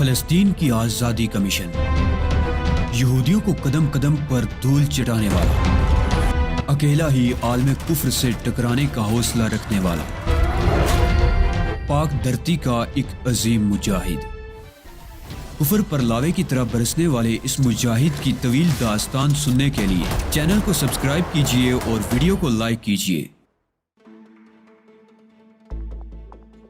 فلسطین کی آزادی کا مشن، یہودیوں کو قدم قدم پر دھول چٹانے والا، اکیلا ہی عالم کفر سے ٹکرانے کا حوصلہ رکھنے والا، پاک دھرتی کا ایک عظیم مجاہد، کفر پر لاوے کی طرح برسنے والے اس مجاہد کی طویل داستان سننے کے لیے چینل کو سبسکرائب کیجئے اور ویڈیو کو لائک کیجئے۔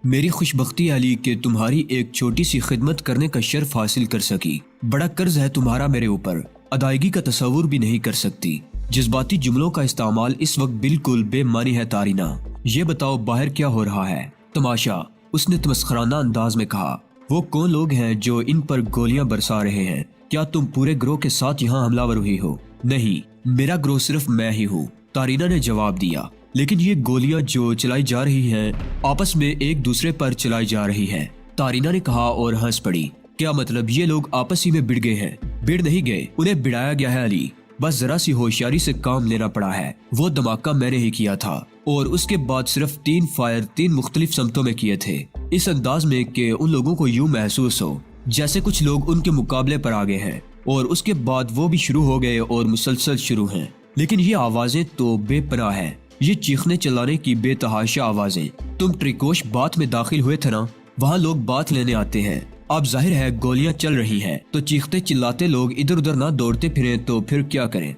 میری خوش بختی علی کہ تمہاری ایک چھوٹی سی خدمت کرنے کا شرف حاصل کر سکی۔ بڑا قرض ہے تمہارا میرے اوپر، ادائیگی کا تصور بھی نہیں کر سکتی۔ جذباتی جملوں کا استعمال اس وقت بالکل بے معنی ہے تارینہ۔ یہ بتاؤ باہر کیا ہو رہا ہے؟ تماشا، اس نے تمسخرانہ انداز میں کہا۔ وہ کون لوگ ہیں جو ان پر گولیاں برسا رہے ہیں؟ کیا تم پورے گروہ کے ساتھ یہاں حملہ ور ہوئی ہو؟ نہیں، میرا گروہ صرف میں ہی ہوں، تارینہ نے جواب دیا۔ لیکن یہ گولیاں جو چلائی جا رہی ہیں آپس میں ایک دوسرے پر چلائی جا رہی ہیں، تارینہ نے کہا اور ہنس پڑی۔ کیا مطلب یہ لوگ آپس ہی میں بڑھ گئے ہیں؟ بڑھ نہیں گئے، انہیں بڑھایا گیا ہے علی، بس ذرا سی ہوشیاری سے کام لینا پڑا ہے۔ وہ دھماکہ میں نے ہی کیا تھا اور اس کے بعد صرف 3 فائر 3 مختلف سمتوں میں کیے تھے، اس انداز میں کہ ان لوگوں کو یوں محسوس ہو جیسے کچھ لوگ ان کے مقابلے پر آگے ہیں، اور اس کے بعد وہ بھی شروع ہو گئے اور مسلسل شروع ہیں۔ لیکن یہ آوازیں تو بے پناہ ہیں، یہ چیخنے چلانے کی بے تحاشا آوازیں۔ تم ٹریکوش بات میں داخل ہوئے تھے نا؟ وہاں لوگ بات لینے آتے ہیں، اب ظاہر ہے گولیاں چل رہی ہیں تو چیختے چلاتے لوگ ادھر ادھر نہ دوڑتے پھریں تو پھر کیا کریں؟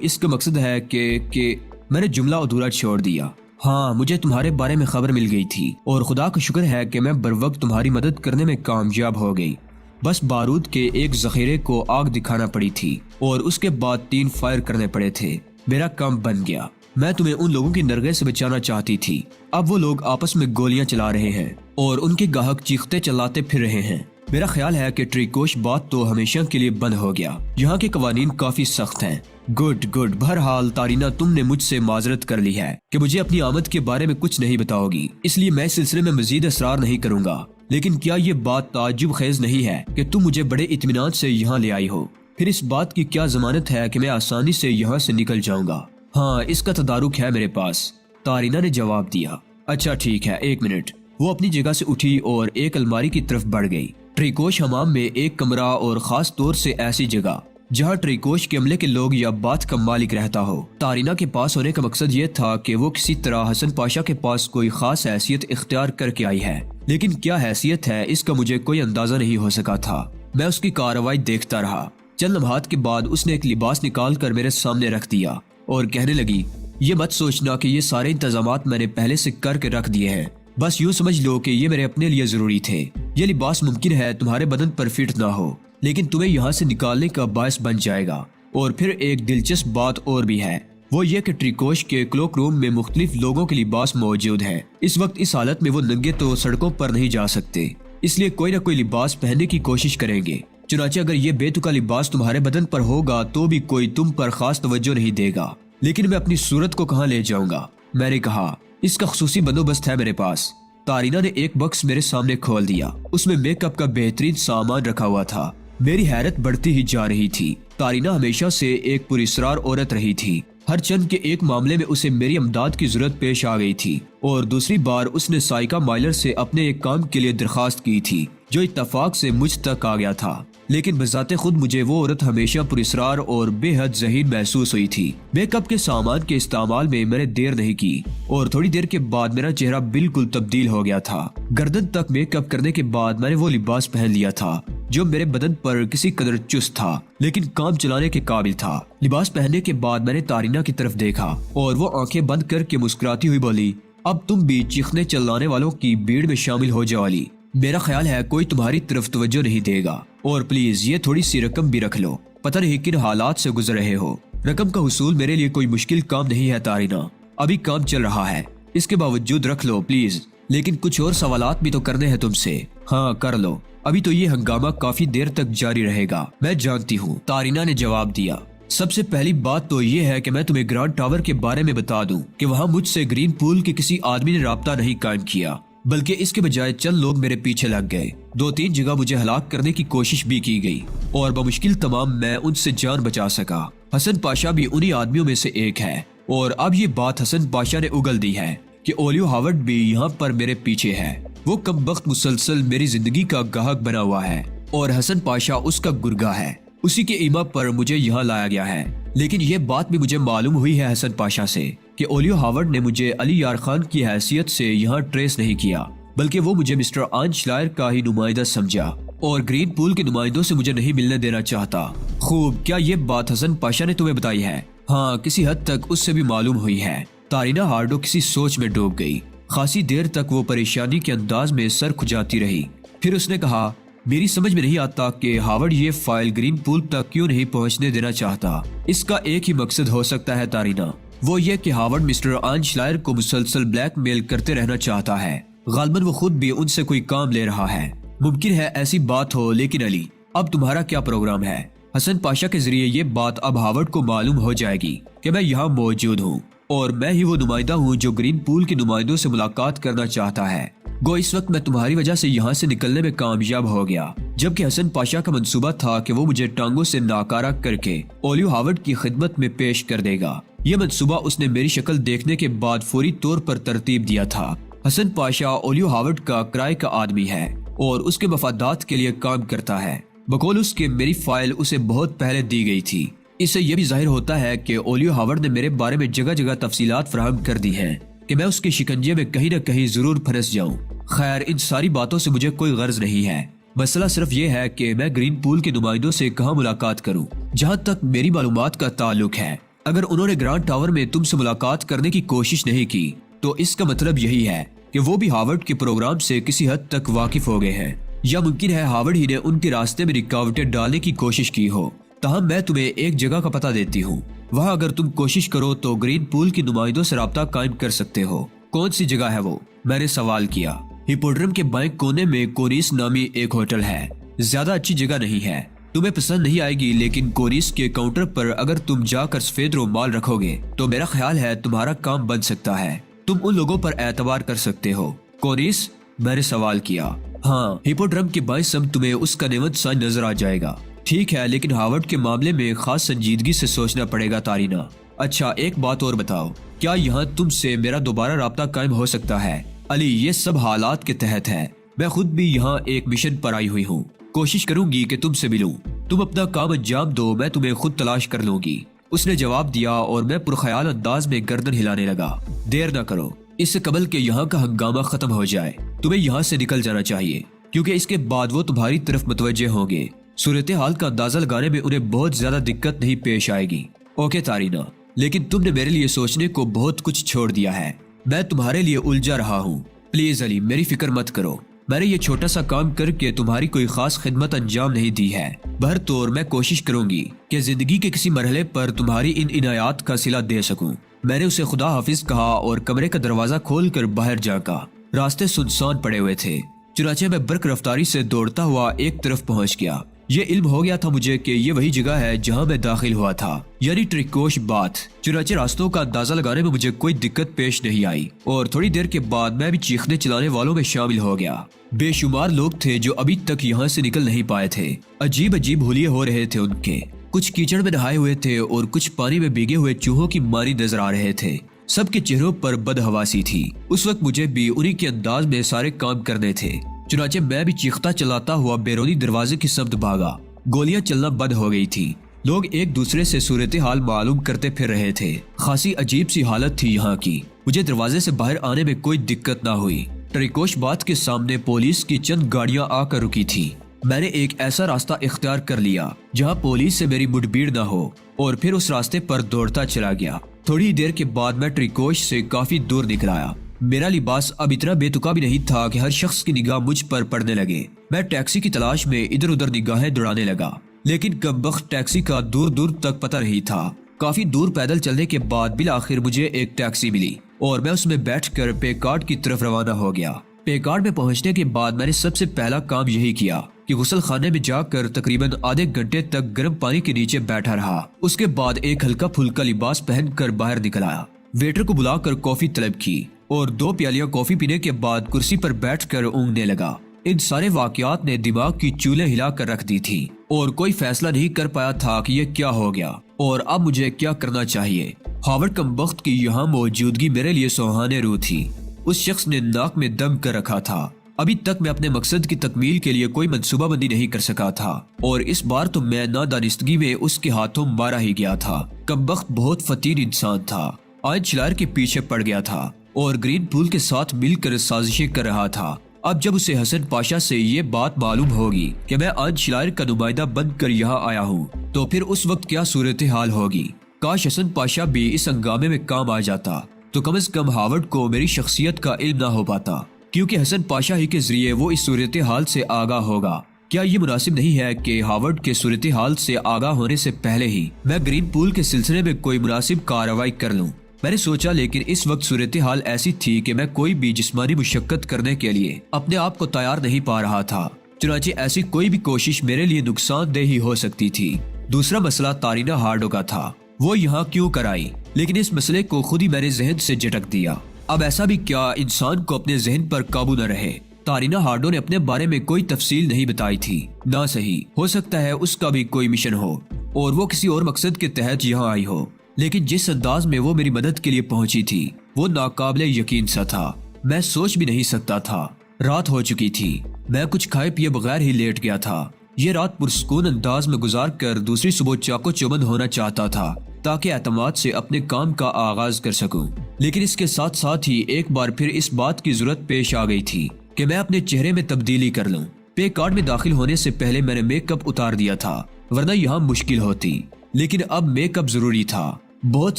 اس کا مقصد ہے کہ میں نے جملہ ادھورا چھوڑ دیا۔ ہاں، مجھے تمہارے بارے میں خبر مل گئی تھی اور خدا کا شکر ہے کہ میں بروقت تمہاری مدد کرنے میں کامیاب ہو گئی۔ بس بارود کے ایک ذخیرے کو آگ دکھانا پڑی تھی اور اس کے بعد 3 فائر کرنے پڑے تھے، میرا کام بن گیا۔ میں تمہیں ان لوگوں کی نرغے سے بچانا چاہتی تھی، اب وہ لوگ آپس میں گولیاں چلا رہے ہیں اور ان کے گاہک چیختے چلاتے پھر رہے ہیں۔ میرا خیال ہے کہ ٹریکوش بات تو ہمیشہ کے لیے بند ہو گیا، یہاں کے قوانین کافی سخت ہیں۔ گڈ، بہرحال تارینہ، تم نے مجھ سے معذرت کر لی ہے کہ مجھے اپنی آمد کے بارے میں کچھ نہیں بتاؤ گی، اس لیے میں اس سلسلے میں مزید اصرار نہیں کروں گا۔ لیکن کیا یہ بات تعجب خیز نہیں ہے کہ تم مجھے بڑے اطمینان سے یہاں لے آئی ہو؟ پھر اس بات کی کیا ضمانت ہے کہ میں آسانی سے یہاں سے نکل جاؤں گا؟ ہاں، اس کا تدارک ہے میرے پاس، تارینہ نے جواب دیا۔ اچھا ٹھیک ہے، 1 منٹ۔ وہ اپنی جگہ سے اٹھی اور ایک الماری کی طرف بڑھ گئی۔ ٹریکوش حمام میں ایک کمرہ، اور خاص طور سے ایسی جگہ جہاں ٹریکوش کے عملے کے لوگ یا بات کا مالک رہتا ہو۔ تارینہ کے پاس ہونے کا مقصد یہ تھا کہ وہ کسی طرح حسن پاشا کے پاس کوئی خاص حیثیت اختیار کر کے آئی ہے، لیکن کیا حیثیت ہے اس کا مجھے کوئی اندازہ نہیں ہو سکا تھا۔ میں اس کی کارروائی دیکھتا رہا۔ چند لمحات کے بعد اس نے ایک لباس نکال کر میرے سامنے رکھ دیا اور کہنے لگی، یہ مت سوچنا کہ یہ سارے انتظامات میں نے پہلے سے کر کے رکھ دیے ہیں، بس یوں سمجھ لو کہ یہ میرے اپنے لیے ضروری تھے۔ یہ لباس ممکن ہے تمہارے بدن پر فٹ نہ ہو، لیکن تمہیں یہاں سے نکالنے کا باعث بن جائے گا۔ اور پھر ایک دلچسپ بات اور بھی ہے، وہ یہ کہ ٹریکوش کے کلوک روم میں مختلف لوگوں کے لباس موجود ہیں۔ اس وقت اس حالت میں وہ ننگے تو سڑکوں پر نہیں جا سکتے، اس لیے کوئی نہ کوئی لباس پہننے کی کوشش کریں گے۔ چنانچہ اگر یہ بے تکا لباس تمہارے بدن پر ہوگا تو بھی کوئی تم پر خاص توجہ نہیں دے گا۔ لیکن میں اپنی صورت کو کہاں لے جاؤں گا؟ میں نے کہا، اس کا خصوصی بندوبست ہے میرے پاس۔ تارینہ نے ایک باکس میرے سامنے کھول دیا، اس میں میک اپ کا بہترین سامان رکھا ہوا تھا۔ میری حیرت بڑھتی ہی جا رہی تھی۔ تارینہ ہمیشہ سے ایک پراسرار عورت رہی تھی، ہر چند کے ایک معاملے میں اسے میری امداد کی ضرورت پیش آ گئی تھی، اور دوسری بار اس نے سائیکا مائلر سے اپنے ایک کام کے لیے درخواست کی تھی جو اتفاق سے مجھ تک آ گیا تھا۔ لیکن بذات خود مجھے وہ عورت ہمیشہ پراسرار اور بے حد ذہین محسوس ہوئی تھی۔ میک اپ کے سامان کے استعمال میں میں نے دیر نہیں کی اور تھوڑی دیر کے بعد میرا چہرہ بالکل تبدیل ہو گیا تھا۔ گردن تک میک اپ کرنے کے بعد میں نے وہ لباس پہن لیا تھا جو میرے بدن پر کسی قدر چست تھا لیکن کام چلانے کے قابل تھا۔ لباس پہننے کے بعد میں نے تارینہ کی طرف دیکھا اور وہ آنکھیں بند کر کے مسکراتی ہوئی بولی، اب تم بھی چیخنے چلانے والوں کی بھیڑ میں شامل ہو جاؤ علی۔ میرا خیال ہے کوئی تمہاری طرف توجہ نہیں دے گا، اور پلیز یہ تھوڑی سی رقم بھی رکھ لو، پتہ نہیں کن حالات سے گزر رہے ہو۔ رقم کا حصول میرے لیے کوئی مشکل کام نہیں ہے تارینہ، ابھی کام چل رہا ہے، اس کے باوجود رکھ لو پلیز۔ لیکن کچھ اور سوالات بھی تو کرنے ہیں تم سے۔ ہاں کر لو، ابھی تو یہ ہنگامہ کافی دیر تک جاری رہے گا، میں جانتی ہوں، تارینہ نے جواب دیا۔ سب سے پہلی بات تو یہ ہے کہ میں تمہیں گرانڈ ٹاور کے بارے میں بتا دوں کہ وہاں مجھ سے گرین پول کے کسی آدمی نے رابطہ نہیں قائم کیا، بلکہ اس کے بجائے چند لوگ میرے پیچھے لگ گئے۔ 2-3 جگہ مجھے ہلاک کرنے کی کوشش بھی کی گئی اور بمشکل تمام میں ان سے جان بچا سکا۔ حسن پاشا بھی انہی آدمیوں میں سے ایک ہے، اور اب یہ بات حسن پاشا نے اگل دی ہے کہ اولیو ہاورڈ بھی یہاں پر میرے پیچھے ہے۔ وہ کم بخت مسلسل میری زندگی کا گاہک بنا ہوا ہے اور حسن پاشا اس کا گرگا ہے، اسی کے ایما پر مجھے یہاں لایا گیا ہے۔ لیکن یہ بات بھی مجھے معلوم ہوئی ہے حسن پاشا سے کہ اولیو ہاورڈ نے مجھے علی یار خان کی حیثیت سے یہاں ٹریس نہیں کیا، بلکہ وہ مجھے مسٹر آن شلائر کا ہی نمائندہ سمجھا اور گرین پول کے نمائندوں سے مجھے نہیں ملنے دینا چاہتا۔ خوب، کیا یہ بات حسن پاشا نے تمہیں بتائی ہے؟ ہاں، کسی حد تک اس سے بھی معلوم ہوئی ہے۔ تارینا ہارڈو کسی سوچ میں ڈوب گئی۔ خاصی دیر تک وہ پریشانی کے انداز میں سر کھجاتی رہی، پھر اس نے کہا، میری سمجھ میں نہیں آتا کہ ہاورڈ یہ فائل گرین پول تک کیوں نہیں پہنچنے دینا چاہتا۔ اس کا ایک ہی مقصد ہو سکتا ہے تارینا، وہ یہ کہ ہاورڈ مسٹر آن شلائر کو مسلسل بلیک میل کرتے رہنا چاہتا ہے۔ غالباً وہ خود بھی ان سے کوئی کام لے رہا ہے۔ ممکن ہے ایسی بات ہو، لیکن علی، اب تمہارا کیا پروگرام ہے؟ حسن پاشا کے ذریعے یہ بات اب ہاورڈ کو معلوم ہو جائے گی کہ میں یہاں موجود ہوں اور میں ہی وہ نمائندہ ہوں جو گرین پول کے نمائندوں سے ملاقات کرنا چاہتا ہے۔ گو اس وقت میں تمہاری وجہ سے یہاں سے نکلنے میں کامیاب ہو گیا، جبکہ حسن پاشا کا منصوبہ تھا کہ وہ مجھے ٹانگوں سے ناکارہ کر کے اولیو ہاورڈ کی خدمت میں پیش کر دے گا۔ یہ منصوبہ اس نے میری شکل دیکھنے کے بعد فوری طور پر ترتیب دیا تھا۔ حسن پاشا اولیو ہاورڈ کا کرائے کا آدمی ہے اور اس کے مفادات کے لیے کام کرتا ہے۔ بقول اس کے میری فائل اسے بہت پہلے دی گئی تھی۔ اس سے یہ بھی ظاہر ہوتا ہے کہ اولیو ہاورڈ نے میرے بارے میں جگہ جگہ تفصیلات فراہم کر دی ہیں کہ میں اس کے شکنجے میں کہیں نہ کہیں ضرور پھنس جاؤں۔ خیر، ان ساری باتوں سے مجھے کوئی غرض نہیں ہے۔ مسئلہ صرف یہ ہے کہ میں گرین پول کے نمائندوں سے کہاں ملاقات کروں۔ جہاں تک میری معلومات کا تعلق ہے، اگر انہوں نے گرانڈ ٹاور میں تم سے ملاقات کرنے کی کوشش نہیں کی تو اس کا مطلب یہی ہے کہ وہ بھی ہاورڈ کے پروگرام سے کسی حد تک واقف ہو گئے ہیں، یا ممکن ہے ہاورڈ ہی نے ان کے راستے میں رکاوٹیں ڈالنے کی کوشش کی ہو۔ تاہم میں تمہیں ایک جگہ کا پتہ دیتی ہوں، وہاں اگر تم کوشش کرو تو گرین پول کے نمائندوں سے رابطہ قائم کر سکتے ہو۔ کون سی جگہ ہے وہ؟ میں نے سوال کیا۔ ہپوڈرم کے بائیں کونے میں کونیس نامی ایک ہوٹل ہے۔ زیادہ اچھی جگہ نہیں ہے، تمہیں پسند نہیں آئے گی، لیکن کونیس کے کاؤنٹر پر اگر تم جا کر سفید رومال رکھو گے تو میرا خیال ہے تمہارا کام بن سکتا ہے۔ تم ان لوگوں پر اعتبار کر سکتے ہو۔ کونیس؟ میں نے سوال کیا۔ ہاں، ہپوڈرم کے بائیں سمت تمہیں اس کا نیوت سائن نظر آ جائے گا۔ ٹھیک ہے، لیکن ہاورڈ کے معاملے میں خاص سنجیدگی سے سوچنا پڑے گا تارینا۔ اچھا، ایک بات اور بتاؤ، کیا یہاں تم سے میرا دوبارہ رابطہ قائم ہو سکتا ہے؟ علی، یہ سب حالات کے تحت ہے۔ میں خود بھی یہاں ایک مشن پر آئی ہوئی ہوں، کوشش کروں گی کہ تم سے ملوں۔ تم اپنا کام انجام دو، میں تمہیں خود تلاش کر لوں گی۔ اس نے جواب دیا اور میں پرخیال انداز میں گردن ہلانے لگا۔ دیر نہ کرو، اس سے قبل کہ یہاں کا ہنگامہ ختم ہو جائے تمہیں یہاں سے نکل جانا چاہیے، کیونکہ اس کے بعد وہ تمہاری طرف متوجہ ہوں گے۔ صورتحال کا اندازہ لگانے میں انہیں بہت زیادہ دقت نہیں پیش آئے گی۔ اوکے تارینا، لیکن تم نے میرے لیے سوچنے کو بہت کچھ چھوڑ دیا ہے۔ میں تمہارے لیے الجھا رہا ہوں۔ پلیز علی، میری فکر مت کرو۔ میں نے یہ چھوٹا سا کام کر کے تمہاری کوئی خاص خدمت انجام نہیں دی ہے۔ بہرطور میں کوشش کروں گی کہ زندگی کے کسی مرحلے پر تمہاری ان عنایات کا صلہ دے سکوں۔ میں نے اسے خدا حافظ کہا اور کمرے کا دروازہ کھول کر باہر جھانکا۔ راستے سنسان پڑے ہوئے تھے، چنانچہ میں برق رفتاری سے دوڑتا ہوا ایک طرف پہنچ گیا۔ یہ علم ہو گیا تھا مجھے کہ یہ وہی جگہ ہے جہاں میں داخل ہوا تھا، یعنی ٹریکوش بات۔ چنانچہ راستوں کا اندازہ لگانے میں مجھے کوئی دقت پیش نہیں آئی اور تھوڑی دیر کے بعد میں بھی چیخنے چلانے والوں میں شامل ہو گیا۔ بے شمار لوگ تھے جو ابھی تک یہاں سے نکل نہیں پائے تھے۔ عجیب عجیب حلیے ہو رہے تھے ان کے، کچھ کیچڑ میں نہائے ہوئے تھے اور کچھ پانی میں بھیگے ہوئے چوہوں کی مانی نظر آ رہے تھے۔ سب کے چہروں پر بدحواسی تھی۔ اس وقت مجھے بھی انہی کے انداز میں سارے کام کرنے تھے، چنانچہ میں بھی چیختا چلاتا ہوا بیرونی دروازے کی سمت بھاگا۔ گولیاں چلنا بند ہو گئی تھی، لوگ ایک دوسرے سے صورتحال معلوم کرتے پھر رہے تھے۔ خاصی عجیب سی حالت تھی یہاں کی۔ مجھے دروازے سے باہر آنے میں کوئی دقت نہ ہوئی۔ ٹریکوش بات کے سامنے پولیس کی چند گاڑیاں آ کر رکی تھی۔ میں نے ایک ایسا راستہ اختیار کر لیا جہاں پولیس سے میری مڈبھیڑ نہ ہو اور پھر اس راستے پر دوڑتا چلا گیا۔ تھوڑی دیر کے بعد میں ٹریکوش سے کافی دور نکل آیا۔ میرا لباس اب اتنا بے تکا بھی نہیں تھا کہ ہر شخص کی نگاہ مجھ پر پڑنے لگے۔ میں ٹیکسی کی تلاش میں ادھر ادھر نگاہیں دوڑانے لگا، لیکن کمبخت ٹیکسی کا دور دور تک پتہ نہیں تھا۔ کافی دور پیدل چلنے کے بعد بالآخر مجھے ایک ٹیکسی ملی اور میں اس میں بیٹھ کر پیکارڈ کی طرف روانہ ہو گیا۔ پیکارڈ میں پہنچنے کے بعد میں نے سب سے پہلا کام یہی کیا کہ غسل خانے میں جا کر تقریباً آدھے گھنٹے تک گرم پانی کے نیچے بیٹھا رہا۔ اس کے بعد ایک ہلکا پھلکا لباس پہن کر باہر نکل آیا۔ ویٹر کو بلا کر کافی طلب کی اور 2 پیالیاں کافی پینے کے بعد کرسی پر بیٹھ کر اونگنے لگا۔ ان سارے واقعات نے دماغ کی چولیں ہلا کر رکھ دی تھی اور کوئی فیصلہ نہیں کر پایا تھا کہ یہ کیا ہو گیا اور اب مجھے کیا کرنا چاہیے۔ ہاورڈ کمبخت کی یہاں موجودگی میرے لیے سوہانے روح تھی۔ اس شخص نے ناک میں دم کر رکھا تھا۔ ابھی تک میں اپنے مقصد کی تکمیل کے لیے کوئی منصوبہ بندی نہیں کر سکا تھا، اور اس بار تو میں نادانستگی میں اس کے ہاتھوں مارا ہی گیا تھا۔ کمبخت بہت فتین انسان تھا، آئن شلائر کے پیچھے پڑ گیا تھا اور گرین پول کے ساتھ مل کر سازشیں کر رہا تھا۔ اب جب اسے حسن پاشا سے یہ بات معلوم ہوگی کہ میں آئن شلائر کا نمائندہ بن کر یہاں آیا ہوں، تو پھر اس وقت کیا صورتحال ہوگی۔ کاش حسن پاشا بھی اس ہنگامے میں کام آ جاتا تو کم از کم ہاورڈ کو میری شخصیت کا علم نہ ہو پاتا، کیونکہ حسن پاشا ہی کے ذریعے وہ اس صورتحال سے آگاہ ہوگا۔ کیا یہ مناسب نہیں ہے کہ ہاورڈ کے صورتحال سے آگاہ ہونے سے پہلے ہی میں گرین پول کے سلسلے میں کوئی مناسب کارروائی کر لوں؟ میں نے سوچا، لیکن اس وقت صورتحال ایسی تھی کہ میں کوئی بھی جسمانی مشقت کرنے کے لیے اپنے آپ کو تیار نہیں پا رہا تھا، چنانچہ ایسی کوئی بھی کوشش میرے لیے نقصان دہ ہی ہو سکتی تھی۔ دوسرا مسئلہ تارینا ہارڈو کا تھا، وہ یہاں کیوں کر آئی؟ لیکن اس مسئلے کو خود ہی میں نے ذہن سے جھٹک دیا۔ اب ایسا بھی کیا انسان کو اپنے ذہن پر قابو نہ رہے؟ تارینا ہارڈو نے اپنے بارے میں کوئی تفصیل نہیں بتائی تھی، نہ صحیح ہو سکتا ہے اس کا بھی کوئی مشن ہو اور وہ کسی اور مقصد کے تحت یہاں آئی ہو، لیکن جس انداز میں وہ میری مدد کے لیے پہنچی تھی وہ ناقابل یقین سا تھا۔ میں سوچ بھی نہیں سکتا تھا۔ رات ہو چکی تھی، میں کچھ کھائے پیے بغیر ہی لیٹ گیا تھا۔ یہ رات پرسکون انداز میں گزار کر دوسری صبح چاقو چوبند ہونا چاہتا تھا تاکہ اعتماد سے اپنے کام کا آغاز کر سکوں، لیکن اس کے ساتھ ساتھ ہی ایک بار پھر اس بات کی ضرورت پیش آ گئی تھی کہ میں اپنے چہرے میں تبدیلی کر لوں۔ پے کارڈ میں داخل ہونے سے پہلے میں نے میک اپ اتار دیا تھا، ورنہ یہاں مشکل ہوتی، لیکن اب میک اپ ضروری تھا۔ بہت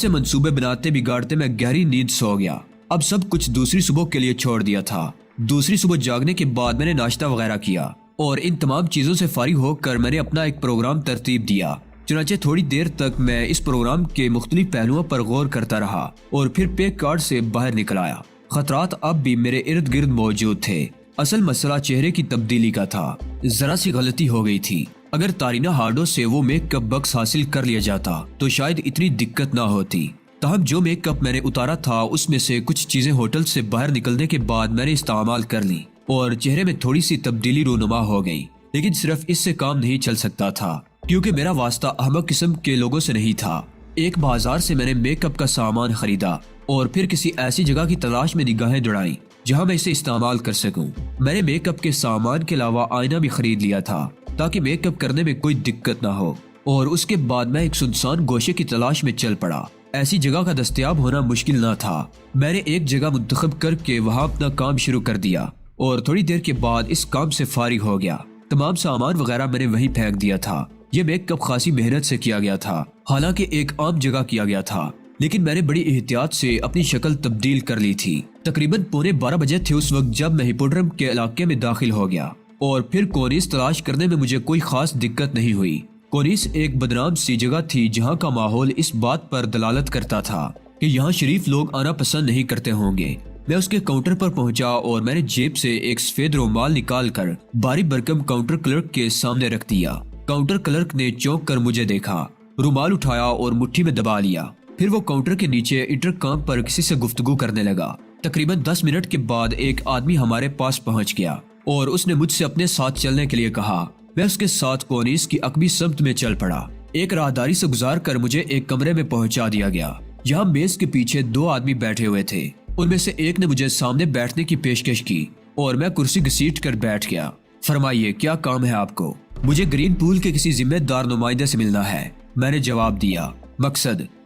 سے منصوبے بناتے بگاڑتے میں گہری نیند سو گیا۔ اب سب کچھ دوسری صبح کے لیے چھوڑ دیا تھا۔ دوسری صبح جاگنے کے بعد میں نے ناشتہ وغیرہ کیا اور ان تمام چیزوں سے فارغ ہو کر میں نے اپنا ایک پروگرام ترتیب دیا۔ چنانچہ تھوڑی دیر تک میں اس پروگرام کے مختلف پہلوؤں پر غور کرتا رہا اور پھر پے کارڈ سے باہر نکل آیا۔ خطرات اب بھی میرے ارد گرد موجود تھے۔ اصل مسئلہ چہرے کی تبدیلی کا تھا۔ ذرا سی غلطی ہو گئی تھی۔ اگر تارینا ہارڈو سے وہ میک اپ بکس حاصل کر لیا جاتا تو شاید اتنی دقت نہ ہوتی۔ تاہم جو میک اپ میں نے اتارا تھا اس میں سے کچھ چیزیں ہوٹل سے باہر نکلنے کے بعد میں نے استعمال کر لی اور چہرے میں تھوڑی سی تبدیلی رونما ہو گئی، لیکن صرف اس سے کام نہیں چل سکتا تھا کیونکہ میرا واسطہ احمق قسم کے لوگوں سے نہیں تھا۔ ایک بازار سے میں نے میک اپ کا سامان خریدا اور پھر کسی ایسی جگہ کی تلاش میں نگاہیں دوڑائیں جہاں میں اسے استعمال کر سکوں۔ میں نے میک اپ کے سامان کے علاوہ آئینہ بھی خرید لیا تھا تاکہ میک اپ کرنے میں کوئی دقت نہ ہو، اور اس کے بعد میں ایک سنسان گوشے کی تلاش میں چل پڑا۔ ایسی جگہ کا دستیاب ہونا مشکل نہ تھا۔ میں نے ایک جگہ منتخب کر کے وہاں اپنا کام شروع کر دیا اور تھوڑی دیر کے بعد اس کام سے فارغ ہو گیا۔ تمام سامان وغیرہ میں نے وہیں پھینک دیا تھا۔ یہ میک اپ خاصی محنت سے کیا گیا تھا، حالانکہ ایک عام جگہ کیا گیا تھا، لیکن میں نے بڑی احتیاط سے اپنی شکل تبدیل کر لی تھی۔ تقریباً 11:15 بجے تھے اس وقت جب میں ہپوڈرم کے علاقے میں داخل ہو گیا، اور پھر کونیس تلاش کرنے میں مجھے کوئی خاص دقت نہیں ہوئی۔ کونیس ایک بدنام سی جگہ تھی جہاں کا ماحول اس بات پر دلالت کرتا تھا کہ یہاں شریف لوگ آنا پسند نہیں کرتے ہوں گے۔ میں اس کے کاؤنٹر پر پہنچا اور میں نے جیب سے ایک سفید رومال نکال کر باری برکم کاؤنٹر کلرک کے سامنے رکھ دیا۔ کاؤنٹر کلرک نے چونک کر مجھے دیکھا، رومال اٹھایا اور مٹھی میں دبا لیا۔ پھر وہ کاؤنٹر کے نیچے انٹرکام پر کسی سے گفتگو کرنے لگا۔ تقریباً 10 منٹ کے بعد ایک آدمی ہمارے پاس پہنچ گیا اور اس نے مجھ سے اپنے ساتھ چلنے کے لیے کہا۔ میں اس کے ساتھ کونیس کی عقبی سمت میں چل پڑا۔ ایک راہداری سے گزار کر مجھے ایک کمرے میں پہنچا دیا گیا۔ یہاں میز کے پیچھے 2 آدمی بیٹھے ہوئے تھے۔ ان میں سے ایک نے مجھے سامنے بیٹھنے کی پیشکش کی اور میں کرسی گھسیٹ کر بیٹھ گیا۔ فرمائیے، کیا کام ہے آپ کو؟ مجھے گرین پول کے کسی ذمہ دار نمائندے سے ملنا ہے، میں نے جواب دیا۔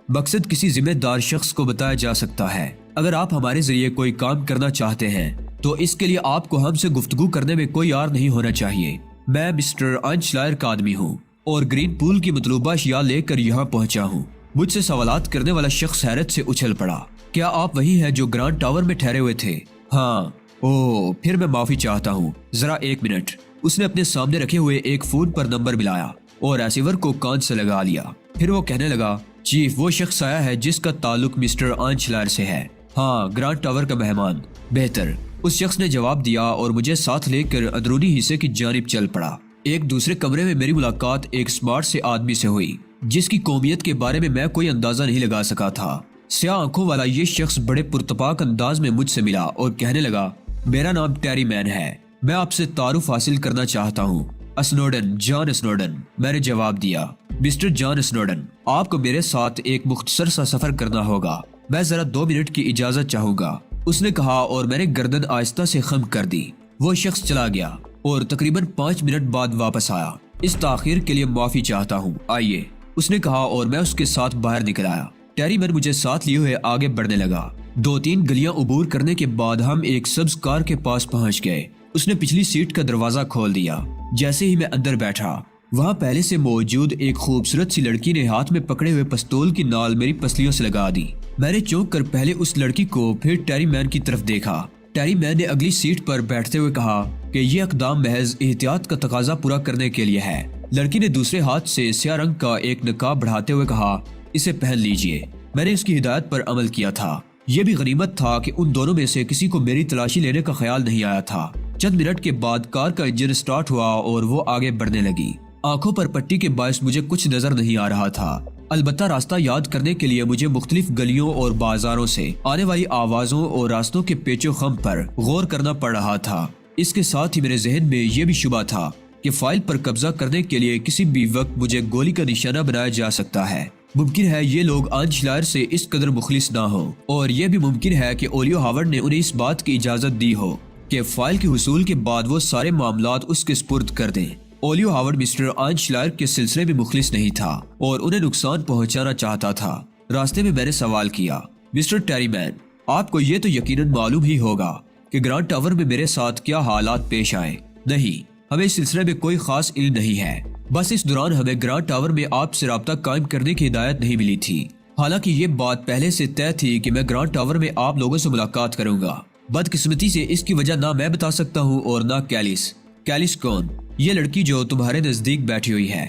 مقصد کسی ذمہ دار شخص کو بتایا جا سکتا ہے۔ اگر آپ ہمارے ذریعے کوئی کام کرنا چاہتے ہیں تو اس کے لیے آپ کو ہم سے گفتگو کرنے میں کوئی عار نہیں ہونا چاہیے۔ میں مسٹر آئن شلائر کا آدمی ہوں اور گرین پول کی مطلوبہ اشیاء لے کر یہاں پہنچا ہوں۔ مجھ سے سوالات کرنے والا شخص حیرت سے اچھل پڑا۔ کیا آپ وہی ہیں جو گرانڈ ٹاور میں ٹھہرے ہوئے تھے؟ ہاں۔ اوہ، پھر میں معافی چاہتا ہوں، ذرا 1 منٹ۔ اس نے اپنے سامنے رکھے ہوئے ایک فون پر نمبر ملایا اور ریسیور کو کان سے لگا لیا۔ پھر وہ کہنے لگا، چیف، وہ شخص آیا ہے جس کا تعلق مسٹر آئن شلائر سے ہے۔ ہاں، گرانڈ ٹاور کا مہمان۔ بہتر، اس شخص نے جواب دیا اور مجھے ساتھ لے کر اندرونی حصے کی جانب چل پڑا۔ ایک دوسرے کمرے میں میری ملاقات ایک سمارٹ سے آدمی سے ہوئی جس کی قومیت کے بارے میں کوئی اندازہ نہیں لگا سکا تھا۔ سیاہ آنکھوں والا یہ شخص بڑے پرتپاک انداز میں مجھ سے ملا اور کہنے لگا، میرا نام ٹیری مین ہے، میں آپ سے تعارف حاصل کرنا چاہتا ہوں۔ اسنوڈن، جان اسنوڈن، میں نے جواب دیا۔ مسٹر جان اسنوڈن، آپ کو میرے ساتھ ایک مختصر سا سفر کرنا ہوگا، میں ذرا 2 منٹ کی اجازت چاہوں گا، اس نے کہا، اور میں نے گردن آہستہ سے خم کر دی۔ وہ شخص چلا گیا اور تقریباً 5 منٹ بعد واپس آیا۔ اس تاخیر کے لیے معافی چاہتا ہوں، آئیے، اس نے کہا اور میں اس کے ساتھ باہر نکل آیا۔ ٹیری مین مجھے ساتھ لیے ہوئے آگے بڑھنے لگا۔ 2-3 گلیاں عبور کرنے کے بعد ہم ایک سبز کار کے پاس پہنچ گئے۔ اس نے پچھلی سیٹ کا دروازہ کھول دیا۔ جیسے ہی میں اندر بیٹھا، وہاں پہلے سے موجود ایک خوبصورت سی لڑکی نے ہاتھ میں پکڑے ہوئے پستول کی نال میری پسلیوں سے لگا دی۔ میں نے چونک کر پہلے اس لڑکی کو پھر ٹیری مین کی طرف دیکھا۔ ٹیری مین نے اگلی سیٹ پر بیٹھتے ہوئے کہا کہ یہ اقدام محض احتیاط کا تقاضا پورا کرنے کے لیے ہے۔ لڑکی نے دوسرے ہاتھ سے سیاہ رنگ کا ایک نقاب بڑھاتے ہوئے کہا، اسے پہن لیجئے۔ میں نے اس کی ہدایت پر عمل کیا تھا۔ یہ بھی غنیمت تھا کہ ان دونوں میں سے کسی کو میری تلاشی لینے کا خیال نہیں آیا تھا۔ چند منٹ کے بعد کار کا انجن سٹارٹ ہوا اور وہ آگے بڑھنے لگی۔ آنکھوں پر پٹی کے باعث مجھے کچھ نظر نہیں آ رہا تھا، البتہ راستہ یاد کرنے کے لیے مجھے مختلف گلیوں اور بازاروں سے آنے والی آوازوں اور راستوں کے پیچ و خم پر غور کرنا پڑ رہا تھا۔ اس کے ساتھ ہی میرے ذہن میں یہ بھی شبہ تھا کہ فائل پر قبضہ کرنے کے لیے کسی بھی وقت مجھے گولی کا نشانہ بنایا جا سکتا ہے۔ ممکن ہے یہ لوگ آن شلائر سے اس قدر مخلص نہ ہو، اور یہ بھی ممکن ہے کہ اولیو ہاورڈ نے انہیں اس بات کی اجازت دی ہو کہ فائل کے حصول کے بعد وہ سارے معاملات اس کے سپرد کر دیں۔ اولیو ہاورڈ مسٹر آن شلائر کے سلسلے میں مخلص نہیں تھا اور انہیں نقصان پہنچانا چاہتا تھا۔ راستے میں نے سوال کیا، مسٹر ٹیری مین، آپ کو یہ تو یقیناً معلوم ہی ہوگا کہ گرانڈ ٹاور میں میرے ساتھ کیا حالات پیش آئے؟ نہیں، ہمیں اس سلسلے میں کوئی خاص علم نہیں ہے۔ بس اس دوران ہمیں گرانڈ ٹاور میں آپ سے رابطہ قائم کرنے کی ہدایت نہیں ملی تھی، حالانکہ یہ بات پہلے سے طے تھی کہ میں گرانڈ ٹاور میں آپ لوگوں سے ملاقات کروں گا۔ بدقسمتی سے اس کی وجہ نہ میں بتا سکتا ہوں اور نہ کیلس۔ کیلس کون؟ یہ لڑکی جو تمہارے نزدیک بیٹھی ہوئی ہے۔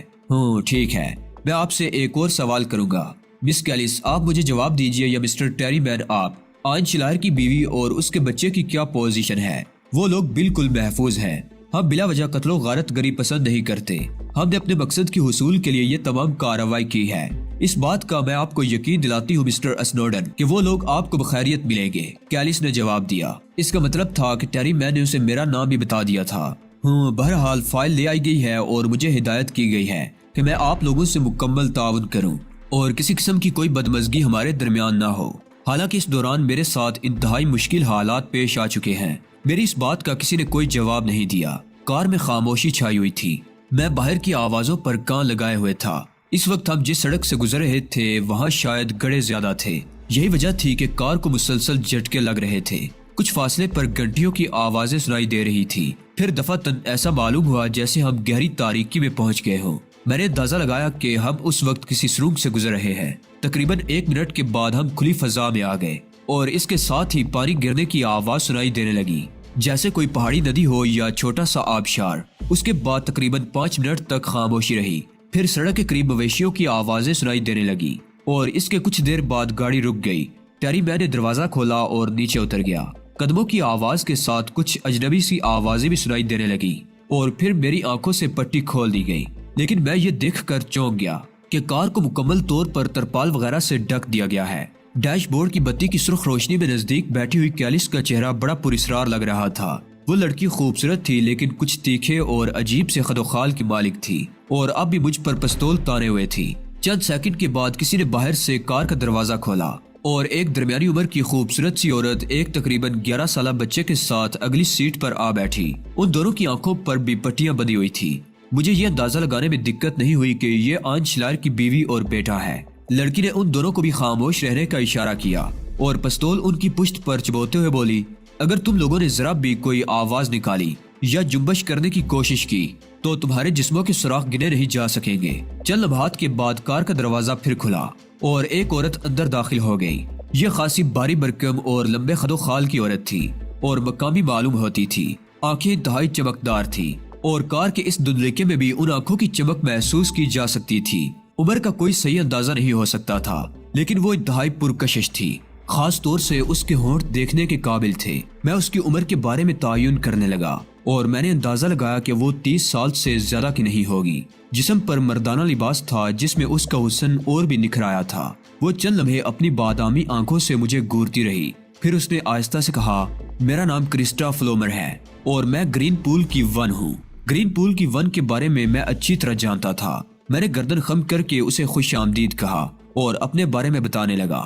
ٹھیک ہے، میں آپ سے ایک اور سوال کروں گا۔ مس کیلس، آپ مجھے جواب دیجئے یا مسٹر ٹیری مین آپ، آن شلائر کی بیوی اور اس کے بچے کی کیا پوزیشن ہے؟ وہ لوگ بالکل محفوظ ہیں۔ ہم بلا وجہ قتل و غارت گری پسند نہیں کرتے۔ ہم نے اپنے مقصد کے حصول کے لیے یہ تمام کارروائی کی ہے۔ اس بات کا میں آپ کو یقین دلاتی ہوں مسٹر اسنوڈن کہ وہ لوگ آپ کو بخیریت ملیں گے۔ کیلس نے جواب دیا۔ اس کا مطلب تھا کہ ٹیری مین نے اسے میرا نام بھی بتا دیا تھا۔ بہرحال فائل لے آئی گئی ہے اور مجھے ہدایت کی گئی ہے کہ میں آپ لوگوں سے مکمل تعاون کروں اور کسی قسم کی کوئی بدمزگی ہمارے درمیان نہ ہو۔ حالانکہ اس دوران میرے ساتھ انتہائی مشکل حالات پیش آ چکے ہیں۔ میری اس بات کا کسی نے کوئی جواب نہیں دیا۔ کار میں خاموشی چھائی ہوئی تھی۔ میں باہر کی آوازوں پر کان لگائے ہوئے تھا۔ اس وقت ہم جس سڑک سے گزر رہے تھے وہاں شاید گڑھے زیادہ تھے۔ یہی وجہ تھی کہ کار کو مسلسل جھٹکے لگ رہے تھے۔ کچھ فاصلے پر گھنٹیوں کی آوازیں سنائی دے رہی تھی۔ پھر دفعتاً ایسا معلوم ہوا جیسے ہم گہری تاریکی میں پہنچ گئے ہوں۔ میں نے اندازہ لگایا کہ ہم اس وقت کسی سرنگ سے گزر رہے ہیں۔ تقریباً 1 منٹ کے بعد ہم کھلی فضا میں آ گئے اور اس کے ساتھ ہی پانی گرنے کی آواز سنائی دینے لگی، جیسے کوئی پہاڑی ندی ہو یا چھوٹا سا آبشار۔ اس کے بعد تقریباً 5 منٹ تک خاموشی رہی۔ پھر سڑک کے قریب مویشیوں کی آوازیں سنائی دینے لگی اور اس کے کچھ دیر بعد گاڑی رک گئی۔ ٹیری مین نے دروازہ کھولا اور نیچے اتر گیا۔ قدموں کی آواز کے ساتھ کچھ اجنبی سی آوازیں بھی سنائی دینے لگی اور پھر میری آنکھوں سے پٹی کھول دی گئی، لیکن میں یہ دیکھ کر چونک گیا کہ کار کو مکمل طور پر ترپال وغیرہ سے ڈھک دیا گیا ہے۔ ڈیش بورڈ کی بتی کی سرخ روشنی میں نزدیک بیٹھی ہوئی کیلس کا چہرہ بڑا پراسرار لگ رہا تھا۔ وہ لڑکی خوبصورت تھی لیکن کچھ تیکھے اور عجیب سے خد و خال کی مالک تھی اور اب بھی مجھ پر پستول تانے ہوئے تھی۔ چند سیکنڈ کے بعد کسی نے باہر سے کار کا دروازہ کھولا اور ایک درمیانی عمر کی خوبصورت سی عورت ایک تقریباً 11 سالہ بچے کے ساتھ اگلی سیٹ پر آ بیٹھی۔ ان دونوں کی آنکھوں پر بھی پٹیاں بندھی ہوئی تھی۔ مجھے یہ اندازہ لگانے میں دقت نہیں ہوئی کہ یہ آن شلائر کی بیوی اور بیٹا ہے۔ لڑکی نے ان دونوں کو بھی خاموش رہنے کا اشارہ کیا اور پستول ان کی پشت پر چبوتے ہوئے بولی، اگر تم لوگوں نے ذرا بھی کوئی آواز نکالی یا جنبش کرنے کی کوشش کی تو تمہارے جسموں کے سوراخ گنے نہیں جا سکیں گے۔ چند لمحات کے بعد کار کا دروازہ پھر کھلا اور ایک عورت اندر داخل ہو گئی۔ یہ خاصی باری برکم اور لمبے خد و خال کی عورت تھی اور مقامی معلوم ہوتی تھی۔ آنکھیں انتہائی چمکدار تھی اور کار کے اس دھندلیکے میں بھی ان آنکھوں کی چمک محسوس کی جا سکتی تھی۔ عمر کا کوئی صحیح اندازہ نہیں ہو سکتا تھا لیکن وہ انتہائی پرکشش تھی، خاص طور سے اس کے ہونٹ دیکھنے کے قابل تھے۔ میں اس کی عمر کے بارے میں تعین کرنے لگا اور میں نے اندازہ لگایا کہ وہ 30 سال سے زیادہ کی نہیں ہوگی۔ جسم پر مردانہ لباس تھا جس میں اس کا حسن اور بھی نکھر آیا تھا۔ وہ چند لمحے اپنی بادامی آنکھوں سے مجھے گورتی رہی، پھر اس نے آہستہ سے کہا، میرا نام کرسٹا فلومر ہے اور میں گرین پول کی 1 ہوں۔ گرین پول کی 1 کے بارے میں اچھی طرح جانتا تھا۔ میں نے گردن خم کر کے اسے خوش آمدید کہا اور اپنے بارے میں بتانے لگا۔